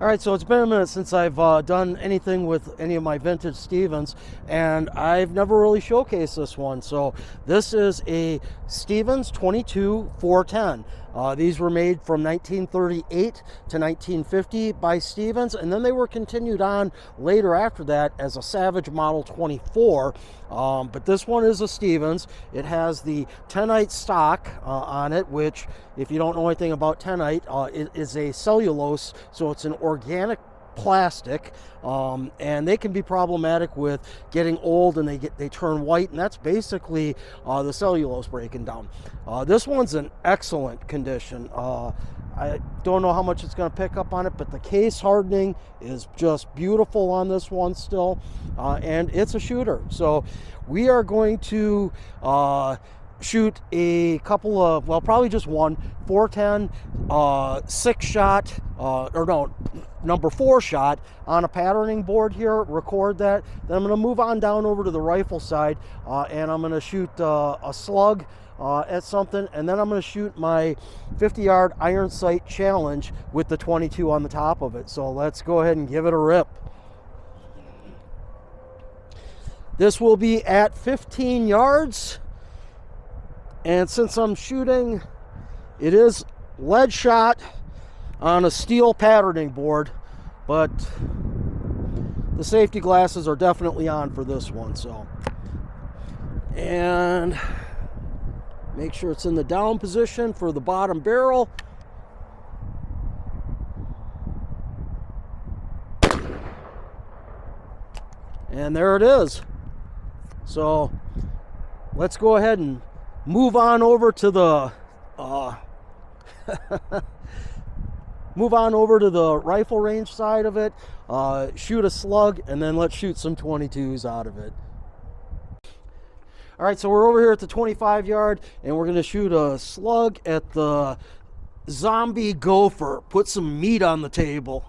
All right, so it's been a minute since I've done anything with any of my vintage Stevens, and I've never really showcased this one. So this is a Stevens 22 410. These were made from 1938 to 1950 by Stevens, and then they were continued on later after that as a Savage Model 24. But this one is a Stevens. It has the tenite stock on it, which, if you don't know anything about tenite, it is a cellulose, so it's an organic plastic, and they can be problematic with getting old, and they turn white, and that's basically the cellulose breaking down. This one's in excellent condition. I don't know how much it's going to pick up on it, but the case hardening is just beautiful on this one still, and it's a shooter. So we are going to shoot a couple of, well, probably just one 410 6 shot, or no, number 4 shot on a patterning board here, record that. Then I'm going to move on down over to the rifle side, and I'm going to shoot a slug at something, and then I'm going to shoot my 50-yard iron sight challenge with the 22 on the top of it. So let's go ahead and give it a rip. This will be at 15 yards. And since I'm shooting, it is lead shot on a steel patterning board, but the safety glasses are definitely on for this one. So, and make sure it's in the down position for the bottom barrel. And there it is. So let's go ahead and move on over to the rifle range side of it, shoot a slug, and then let's shoot some 22s out of it. All right, so we're over here at the 25 yard, and we're going to shoot a slug at the zombie gopher. Put some meat on the table.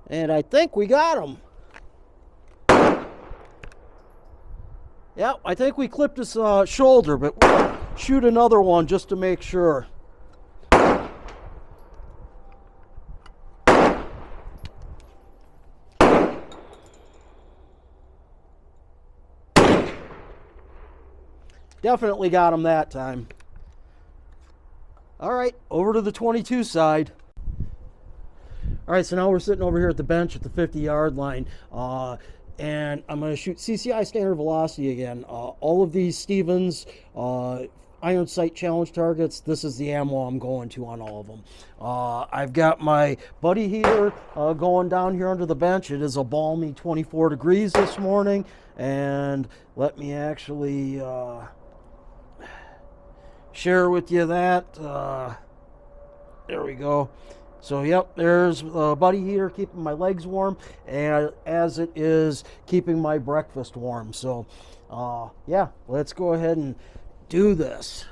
And I think we got him. Yeah, I think we clipped his shoulder, but we'll shoot another one just to make sure. Definitely got him that time. All right, over to the 22 side. All right, so now we're sitting over here at the bench at the 50-yard line, and I'm going to shoot CCI standard velocity again. All of these Stevens iron sight challenge targets, this is the ammo I'm going to on all of them. I've got my buddy heater going down here under the bench. It is a balmy 24 degrees this morning, and let me actually share with you that. There we go. So, yep, there's a buddy heater keeping my legs warm, and as it is keeping my breakfast warm. So, yeah, let's go ahead and do this.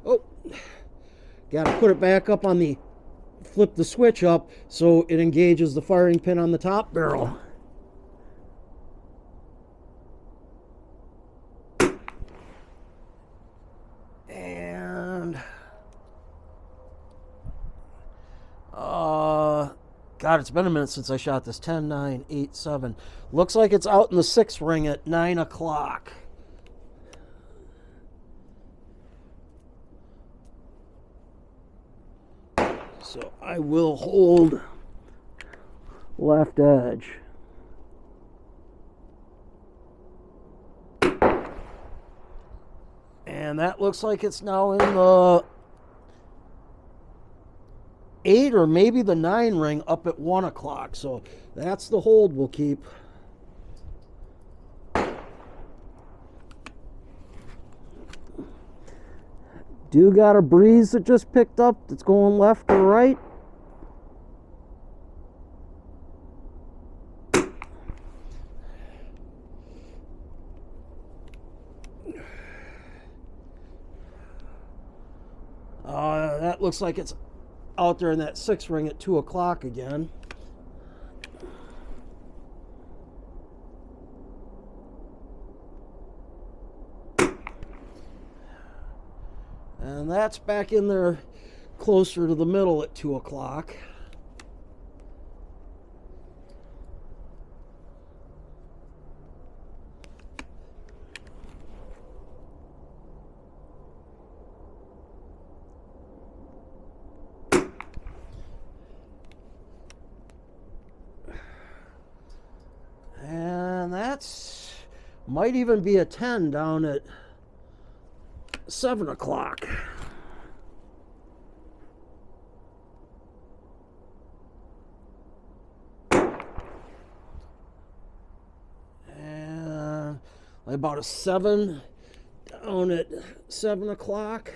Oh, got to put it back up on the, flip the switch up so it engages the firing pin on the top barrel. And, God, it's been a minute since I shot this. 10, 9, 8, 7. Looks like it's out in the 6 ring at 9 o'clock. So I will hold left edge. And that looks like it's now in the 8 or maybe the 9 ring up at 1 o'clock. So that's the hold we'll keep. Do got a breeze that just picked up that's going left or right. looks like it's out there in that 6 ring at 2 o'clock again. And that's back in there closer to the middle at 2 o'clock. And that's might even be a 10 down at 7 o'clock. And about a 7 down at 7 o'clock.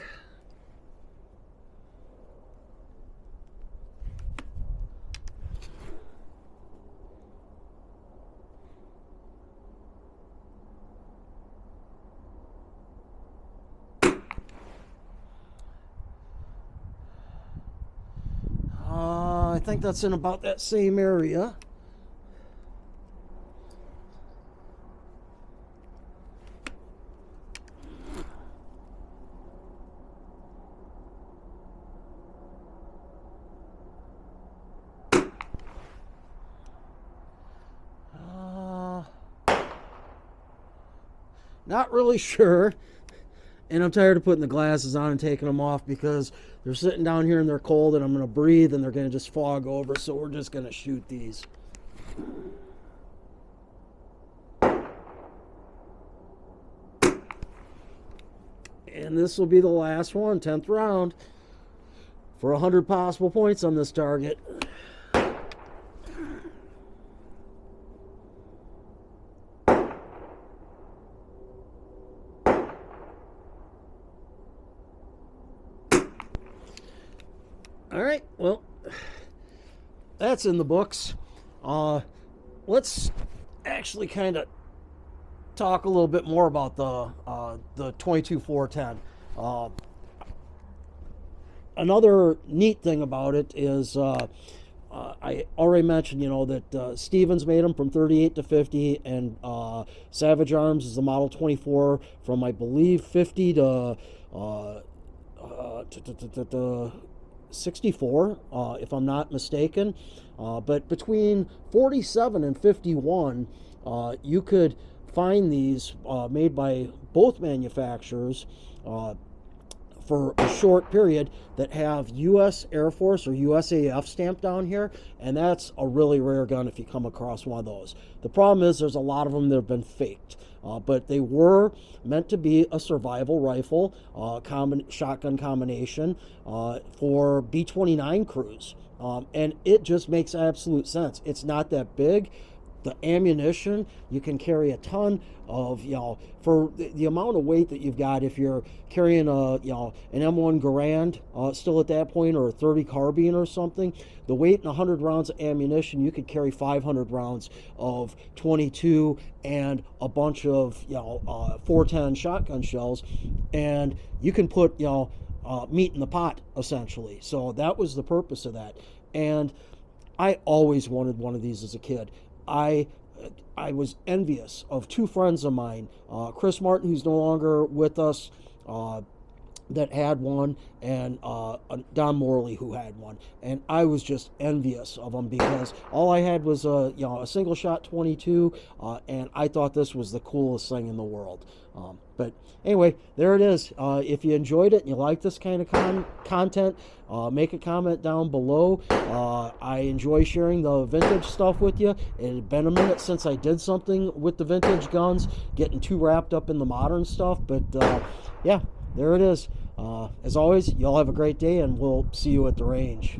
I think that's in about that same area. Not really sure. And I'm tired of putting the glasses on and taking them off because they're sitting down here and they're cold and I'm going to breathe and they're going to just fog over. So we're just going to shoot these. And this will be the last one, 10th round, for 100 possible points on this target. All right, well, that's in the books. Let's actually kind of talk a little bit more about the 22-410. Another neat thing about it is I already mentioned, that Stevens made them from 38 to 50, and Savage Arms is the Model 24 from, I believe, 50 to 64, if I'm not mistaken. But between 47 and 51, you could find these made by both manufacturers for a short period that have U.S. Air Force or USAF stamped down here, and that's a really rare gun if you come across one of those. The problem is there's a lot of them that have been faked. But they were meant to be a survival rifle, shotgun combination for B-29 crews. And it just makes absolute sense. It's not that big. The ammunition, you can carry a ton of, for the amount of weight that you've got, if you're carrying an M1 Garand still at that point, or a 30 carbine or something, the weight in 100 rounds of ammunition, you could carry 500 rounds of 22 and a bunch of 410 shotgun shells, and you can put meat in the pot essentially. So that was the purpose of that. And I always wanted one of these as a kid. I was envious of two friends of mine, Chris Martin, who's no longer with us, that had one, and Don Morley, who had one, and I was just envious of them because all I had was a single shot 22, and I thought this was the coolest thing in the world. But anyway, there it is. If you enjoyed it and you like this kind of content, make a comment down below. I enjoy sharing the vintage stuff with you. It had been a minute since I did something with the vintage guns, getting too wrapped up in the modern stuff, but yeah, there it is. As always, y'all have a great day, and we'll see you at the range.